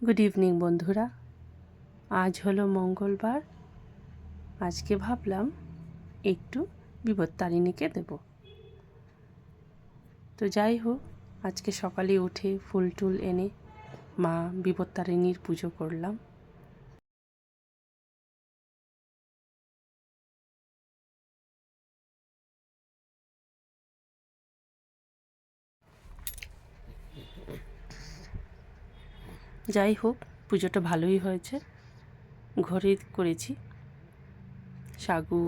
Good evening বন্ধুরা। আজ হলো মঙ্গলবার। আজকে ভাবলাম একটু বিপত্তারিণীকে দেব। তো যাই হোক, আজকে সকালে উঠে ফুল টুল এনে মা বিপত্তারিণীর পুজো করলাম। যাই হোক, পুজোটা ভালোই হয়েছে। ঘরে করেছি সাগু,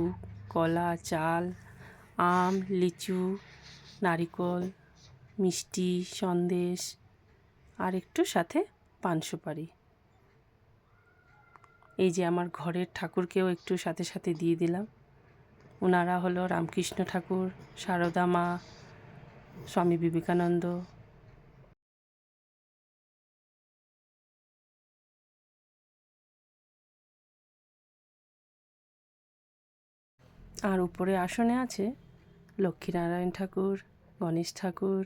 কলা, চাল, আম, লিচু, নারিকল, মিষ্টি, সন্দেশ আর একটু সাথে পান সুপারি। এই যে আমার ঘরের ঠাকুরকেও একটু সাথে সাথে দিয়ে দিলাম। ওনারা হলো রামকৃষ্ণ ঠাকুর, সারদা মা, স্বামী বিবেকানন্দ। আর উপরে আসনে আছে লক্ষ্মীনারায়ণ ঠাকুর, গণেশ ঠাকুর,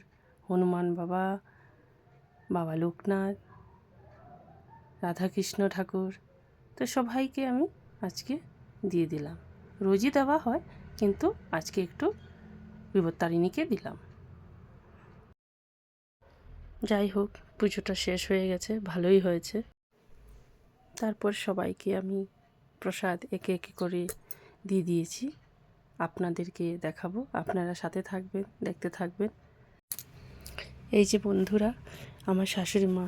হনুমান বাবা, বাবা লোকনাথ, রাধাকৃষ্ণ ঠাকুর। তো সবাইকে আমি আজকে দিয়ে দিলাম। রোজই দেওয়া হয়, কিন্তু আজকে একটু বিপত্তারিণীকে দিলাম। যাই হোক, পুজোটা শেষ হয়ে গেছে, ভালোই হয়েছে। তারপর সবাইকে আমি প্রসাদ একে একে করে দিয়ে দিয়েছি। আপনাদেরকে দেখাবো, আপনারা সাথে থাকবেন, দেখতে থাকবেন। এই যে বন্ধুরা, আমার শাশুড়ি মা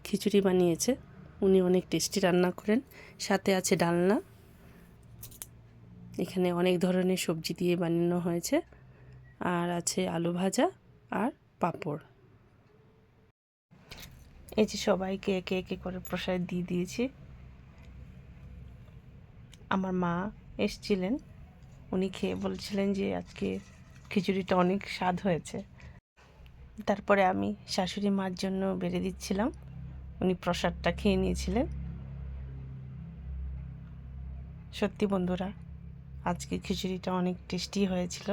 খিচুড়ি বানিয়েছে। উনি অনেক টেস্টি রান্না করেন। সাথে আছে ডালনা। এখানে অনেক ধরনের সবজি দিয়ে বানানো হয়েছে। আর আছে আলু ভাজা আর পাঁপড়। এই যে সবাইকে একে একে করে প্রসাদ দিয়ে দিয়েছি। আমার মা এসছিলেন, উনি খেয়ে বলছিলেন যে আজকে খিচুড়িটা অনেক স্বাদ হয়েছে। তারপরে আমি শাশুড়ি মার জন্য বেড়ে দিচ্ছিলাম। উনি প্রসাদটা খেয়ে নিয়েছিলেন। সত্যি বন্ধুরা, আজকে খিচুড়িটা অনেক টেস্টি হয়েছিল।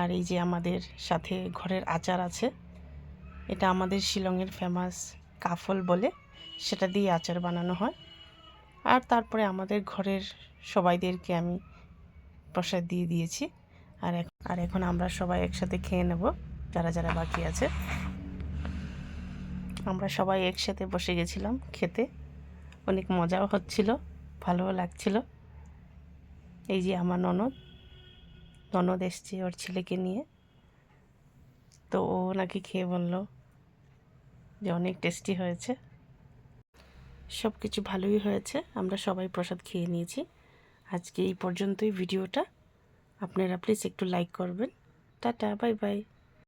আর এই যে আমাদের সাথে ঘরের আচার আছে, এটা আমাদের শিলংয়ের ফেমাস কাফল বলে, সেটা দিয়ে আচার বানানো হয়। আর তারপরে আমাদের ঘরের সবাইদেরকে আমি প্রসাদ দিয়ে দিয়েছি। আর এখন আমরা সবাই একসাথে খেয়ে নেব, যারা যারা বাকি আছে। আমরা সবাই একসাথে বসে গেছিলাম খেতে। অনেক মজাও হচ্ছিল, ভালোও লাগছিল। এই যে আমার ননদ এসছে ওর ছেলেকে নিয়ে। তো ও নাকি খেয়ে বলল যে অনেক টেস্টি হয়েছে। সব কিছু ভালোই হয়েছে। আমরা সবাই প্রসাদ খেয়ে নিয়েছি। আজকে এই পর্যন্তই ভিডিওটা। আপনারা প্লিজ একটু লাইক করবেন। Tata, bye bye.